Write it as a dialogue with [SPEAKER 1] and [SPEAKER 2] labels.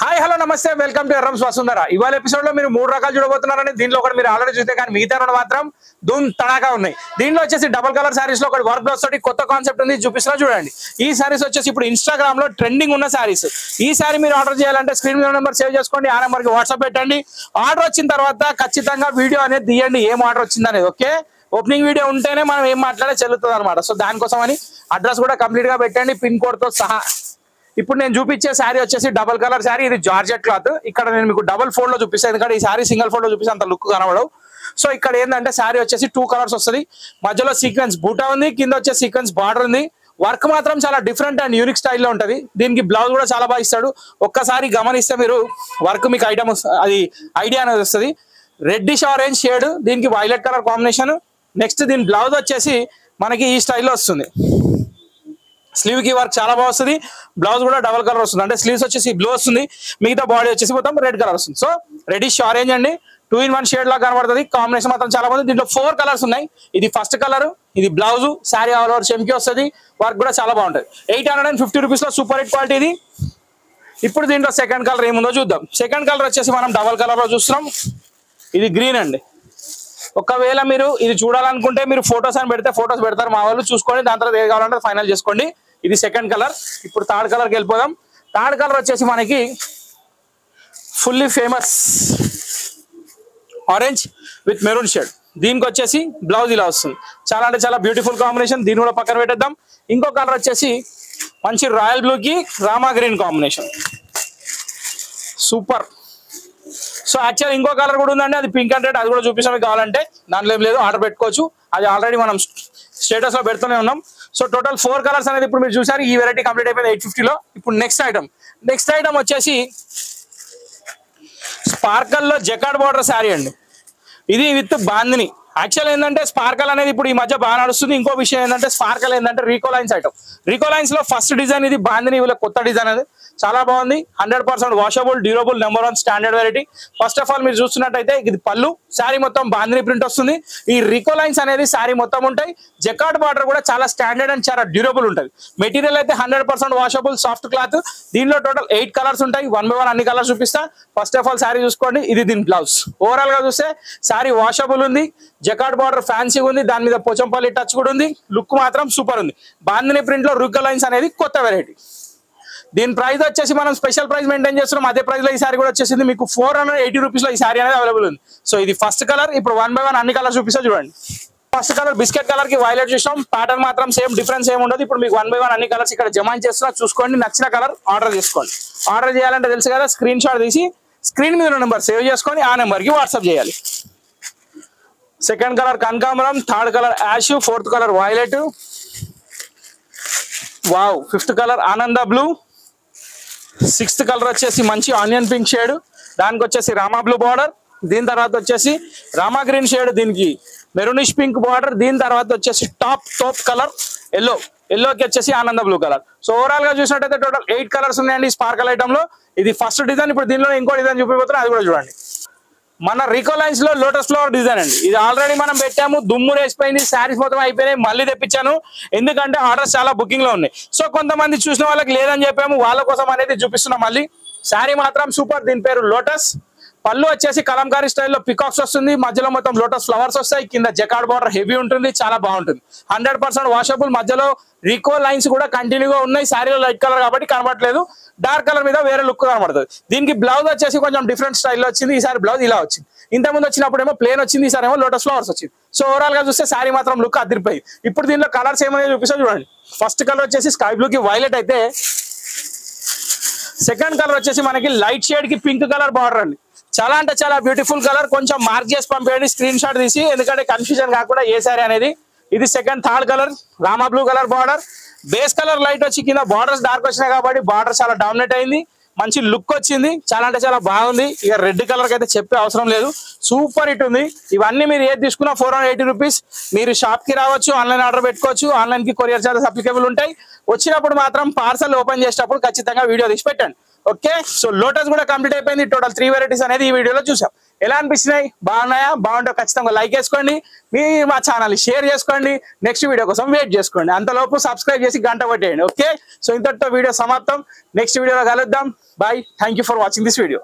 [SPEAKER 1] Hi hello నమస్తే welcome to Errams Vasundhara. ఇవాళ episode లో మీరు 3 రకాలు చూడబోతున్నారని, దీంట్లో ఒకటి మీరు ఆల్రెడీ చూస్తే కానీ మిగతా రెండు మాత్రం ధూమ్ తడాకా ఉన్నాయి. దీంట్లో వచ్చేసి డబుల్ కలర్ సారీస్ లో ఒకటి వర్క్ బ్లౌజ్ తోటి కొత్త కాన్సెప్ట్ ఉంది, చూపిస్తున్నా చూడండి. ఈ సారీస్ వచ్చేసి ఇప్పుడు ఇన్స్టాగ్రామ్ లో ట్రెండింగ్ ఉన్న సారీస్. ఈ సారీ మీరు ఆర్డర్ చేయాలంటే స్క్రీన్ మీద నెంబర్ సేవ్ చేసుకోండి, ఆ నెంబర్ కి వాట్సాప్ పెట్టండి. ఆర్డర్ వచ్చిన తర్వాత ఖచ్చితంగా వీడియో అనేది తీయండి, ఏం ఆర్డర్ వచ్చింది అనేది. ఓకే, ఓపెనింగ్ వీడియో ఉంటేనే మనం ఏం మాట్లాడే చెల్లుతుంది అనమాట. సో దానికోసం అని అడ్రస్ కూడా కంప్లీట్ గా పెట్టండి, పిన్ కోడ్ తో సహా. ఇప్పుడు నేను చూపించే శారీ వచ్చేసి డబుల్ కలర్ శారీ. ఇది జార్జెట్ క్లాత్. ఇక్కడ నేను మీకు డబుల్ ఫోల్డ్ లో చూపిస్తాను, ఎందుకంటే ఈ శారీ సింగిల్ ఫోల్డ్ లో చూపిస్తే అంత లుక్ కనబడవు. సో ఇక్కడ ఏంటంటే శారీ వచ్చేసి 2 కలర్స్ వస్తుంది. మధ్యలో సీక్వెన్స్ బూటా ఉంది, కింద వచ్చే సీక్వెన్స్ బార్డర్ ఉంది. వర్క్ మాత్రం చాలా డిఫరెంట్ అండ్ యూనిక్ స్టైల్లో ఉంటుంది. దీనికి బ్లౌజ్ కూడా చాలా బాగా ఇస్తాడు. ఒక్కసారి గమనిస్తే మీరు వర్క్ మీకు ఐటమ్ అది ఐడియా అనేది వస్తుంది. రెడ్డిష్ ఆరెంజ్ షేడ్, దీనికి వైలెట్ కలర్ కాంబినేషన్. నెక్స్ట్ దీని బ్లౌజ్ వచ్చేసి మనకి ఈ స్టైల్లో వస్తుంది. స్లీవ్ కి వర్క్ చాలా బాగా వస్తుంది. బ్లౌజ్ కూడా డబల్ కలర్ వస్తుంది, అంటే స్లీవ్స్ వచ్చేసి బ్లూ వస్తుంది, మిగతా బాడీ వచ్చేసి మొత్తం రెడ్ కలర్ వస్తుంది. సో రెడ్డిష్ ఆరెంజ్ అండి, 2 in 1 షేడ్ లాగా కనబడుతుంది. కాంబినేషన్ మాత్రం చాలా బాగుంది. దీంట్లో 4 కలర్స్ ఉన్నాయి. ఇది ఫస్ట్ కలర్, ఇది బ్లౌజ్, శారీ ఆల్ ఓవర్ చెమ్కి వస్తుంది. వర్క్ కూడా చాలా బాగుంటుంది. 850 రూపీస్ లో సూపర్ హిట్ క్వాలిటీ ఇది. ఇప్పుడు దీంట్లో సెకండ్ కలర్ ఏముందో చూద్దాం. సెకండ్ కలర్ వచ్చేసి మనం డబల్ కలర్ లో చూస్తున్నాం. ఇది గ్రీన్ అండి. ఒకవేళ మీరు ఇది చూడాలనుకుంటే మీరు ఫొటోస్ అని పెడితే ఫొటోస్ పెడతారు మా వాళ్ళు, చూసుకోండి. దాని తర్వాత ఏది కావాలంటే ఫైనల్ చేసుకోండి. ఇది సెకండ్ కలర్. ఇప్పుడు థర్డ్ కలర్కి వెళ్ళిపోదాం. థర్డ్ కలర్ వచ్చేసి మనకి fully famous orange with maroon shade. దీనికి వచ్చేసి బ్లౌజ్ ఇలా వస్తుంది. చాలా అంటే చాలా బ్యూటిఫుల్ కాంబినేషన్. దీన్ని కూడా పక్కన పెట్టేద్దాం. ఇంకో కలర్ వచ్చేసి మంచి రాయల్ బ్లూకి Rama green combination, super. So actual ఇంకో కలర్ కూడా ఉందండి, అది పింక్ అండ్ రెడ్. అది కూడా చూపిస్తాం కావాలంటే, దాంట్లో ఏం లేదు, ఆర్డర్ పెట్టుకోవచ్చు. అది ఆల్రెడీ మనం స్టేటస్ లో పెడుతూనే ఉన్నాం. సో టోటల్ 4 కలర్స్ అనేది ఇప్పుడు మీరు చూసారు. ఈ వెరైటీ కంప్లీట్ అయిపోయింది 850 లో. ఇప్పుడు నెక్స్ట్ ఐటమ్ వచ్చేసి స్పార్కల్ లో జకార్డ్ బార్డర్ శారీ అండి. ఇది విత్ బాందిని. యాక్చువల్ ఏంటంటే స్పార్కల్ అనేది ఇప్పుడు ఈ మధ్య బాగా నడుస్తుంది. ఇంకో విషయం ఏంటంటే స్పార్కల్ ఏంటంటే రీకోలైన్స్ ఐటమ్. రీకోలైన్స్ లో ఫస్ట్ డిజైన్ ఇది, బాందిని వీళ్ళ కొత్త డిజైన్ అది చాలా బాగుంది. 100% washable, durable, number 1 standard variety. First of all మీరు చూస్తున్నట్టయితే ఇది పళ్ళు, శారీ మొత్తం బాందిని ప్రింట్ వస్తుంది. ఈ రీకోలైన్స్ అనేది శారీ మొత్తం ఉంటాయి. జకార్డ్ బార్డర్ కూడా చాలా స్టాండర్డ్ అండ్ చాలా డ్యూరబుల్ ఉంటుంది. మెటీరియల్ అయితే 100% వాషబుల్, సాఫ్ట్ క్లాత్. దీనిలో టోటల్ 8 కలర్స్ ఉంటాయి. 1 by 1 అన్ని కలర్స్ చూపిస్తా. ఫస్ట్ ఆఫ్ ఆల్ శారీ చూసుకోండి. ఇది దీని బ్లౌజ్. ఓవరాల్ గా చూస్తే శారీ వాషబుల్ ఉంది, జకార్డ్ బార్డర్ ఫ్యాన్సీగా ఉంది, దాని మీద పోచంపల్లి టచ్ కూడా ఉంది. లుక్ మాత్రం సూపర్ ఉంది. బాందిని ప్రింట్ లో రీకోలైన్స్ అనేది కొత్త వెరైటీ. దీని ప్రైస్ వచ్చేసి మనం స్పెషల్ ప్రైస్ మెయింటైన్ చేస్తున్నాం. అదే ప్రైస్ లో ఈ సారీ కూడా వచ్చేసింది మీకు 480 రూపీస్ లో ఈ సారీ అనేది అవైలబుల్ ఉంది. సో ఇది ఫస్ట్ కలర్. ఇప్పుడు 1 by 1 అన్ని కలర్స్ చూపిస్తా చూడండి. ఫస్ట్ కలర్ బిస్కెట్ కలర్ కి వైలెట్ చూసాం. ప్యాటర్న్ మాత్రం సేమ్, డిఫరెన్స్ ఏమి ఉండదు. ఇప్పుడు మీకు 1 by 1 అన్ని కలర్స్ ఇక్కడ జమాయిన్ చేస్తున్నా, చూసుకోండి. నచ్చిన కలర్ ఆర్డర్ చేసుకోండి. ఆర్డర్ చేయాలంటే తెలుసు కదా, స్క్రీన్ షాట్ తీసి స్క్రీన్ మీద నెంబర్ సేవ్ చేసుకొని ఆ నెంబర్ కి వాట్సాప్ చేయాలి. సెకండ్ కలర్ కనకాంబరం, third colour ash, fourth colour violet, wow. Fifth colour ఆనంద బ్లూ, సిక్స్త్ కలర్ వచ్చేసి మంచి ఆనియన్ పింక్ షేడ్, దానికి వచ్చేసి రామా బ్లూ బార్డర్. దీని తర్వాత వచ్చేసి రామా గ్రీన్ షేడ్, దీనికి మెరూనిష్ పింక్ బార్డర్. దీని తర్వాత వచ్చేసి టాప్ కలర్ ఎల్లోకి వచ్చేసి ఆనంద బ్లూ కలర్. సో ఓవరాల్ గా చూసినట్టయితే టోటల్ 8 కలర్స్ ఉన్నాయండి స్పార్కల్ ఐటమ్ లో. ఇది ఫస్ట్ డిజైన్. ఇప్పుడు దీనిలో ఇంకో డిజైన్ చూపిపోతున్నా, అది కూడా చూడండి. మన రీకోలైన్స్ లో లోటస్ ఫ్లవర్ డిజైన్ అండి. ఇది ఆల్రెడీ మనం పెట్టాము, దుమ్ము రేసిపోయింది, శారీస్ మొత్తం అయిపోయినాయి. మళ్ళీ తెప్పించాను, ఎందుకంటే ఆర్డర్స్ చాలా బుకింగ్ లో ఉన్నాయి. సో కొంతమంది చూసిన వాళ్ళకి లేదని చెప్పాము, వాళ్ళ కోసం అనేది చూపిస్తున్నాం. మళ్ళీ శారీ మాత్రం సూపర్. దీని పేరు లోటస్. పళ్ళు వచ్చేసి కలంకారీ స్టైల్లో పికాక్స్ వస్తుంది, మధ్యలో మొత్తం లోటస్ ఫ్లవర్స్ వస్తాయి, కింద జకార్డ్ బార్డర్ హెవీ ఉంటుంది, చాలా బాగుంటుంది. 100% వాషబుల్. మధ్యలో రీకో లైన్స్ కూడా కంటిన్యూగా ఉన్నాయి. శారీలో లైట్ కలర్ కాబట్టి కనబడట్లేదు, డార్క్ కలర్ మీద వేరే లుక్ కనబడుతుంది. దీనికి బ్లౌజ్ వచ్చేసి కొంచెం డిఫరెంట్ స్టైల్లో వచ్చింది. ఈసారి బ్లౌజ్ ఇలా వచ్చింది. ఇంతకుముందు వచ్చినప్పుడు ఏమో ప్లేన్ వచ్చింది, ఈసారి ఏమో లోటస్ ఫ్లవర్స్ వచ్చింది. సో ఓవరాల్ గా చూస్తే శారీ మాత్రం లుక్ అదిరిపోయి. ఇప్పుడు దీనిలో కలర్స్ ఏమైనా చూపిస్తా చూడండి. ఫస్ట్ కలర్ వచ్చేసి స్కై బ్లూ కి వైలెట్ అయితే, సెకండ్ కలర్ వచ్చేసి మనకి లైట్ షేడ్ కి పింక్ కలర్ బార్డర్ అండి. చాలా అంటే చాలా బ్యూటిఫుల్ కలర్. కొంచెం మార్క్ చేసి పంపేయండి స్క్రీన్ షాట్ తీసి, ఎందుకంటే కన్ఫ్యూజన్ కాకుండా ఏ సారీ అనేది. ఇది third colour Rama blue colour border. Base colour light వచ్చి కింద బార్డర్స్ డార్క్ వచ్చినాయి కాబట్టి బార్డర్ చాలా డామినేట్ అయింది. మంచి లుక్ వచ్చింది, చాలా అంటే చాలా బాగుంది. ఇక రెడ్ కలర్ కి అయితే చెప్పే అవసరం లేదు, సూపర్ హిట్ ఉంది. ఇవన్నీ మీరు ఏది తీసుకున్నా 480 రూపీస్. మీరు షాప్ కి రావచ్చు, ఆన్లైన్ ఆర్డర్ పెట్టుకోవచ్చు. ఆన్లైన్ కి కొరియర్ చార్జెస్ అప్లికేబుల్ ఉంటాయి. వచ్చినప్పుడు మాత్రం పార్సల్ ఓపెన్ చేసేటప్పుడు ఖచ్చితంగా వీడియో తీసి పెట్టండి. ఓకే, సో లోటస్ కూడా కంప్లీట్ అయిపోయింది. టోటల్ 3 వెరైటీస్ అనేది ఈ వీడియోలో చూసాం. ఎలా అనిపించినాయి? బాగున్నాయా? బాగుంటే ఖచ్చితంగా లైక్ వేసుకోండి. మీరు మా ఛానల్ షేర్ చేసుకోండి. నెక్స్ట్ వీడియో కోసం వెయిట్ చేసుకోండి. అంతలోపు సబ్స్క్రైబ్ చేసి గంట కొట్టేయండి. ఓకే, సో ఇంతటితో వీడియో సమాప్తం. నెక్స్ట్ వీడియోలో కలుద్దాం. Bye. Thank you for watching this video.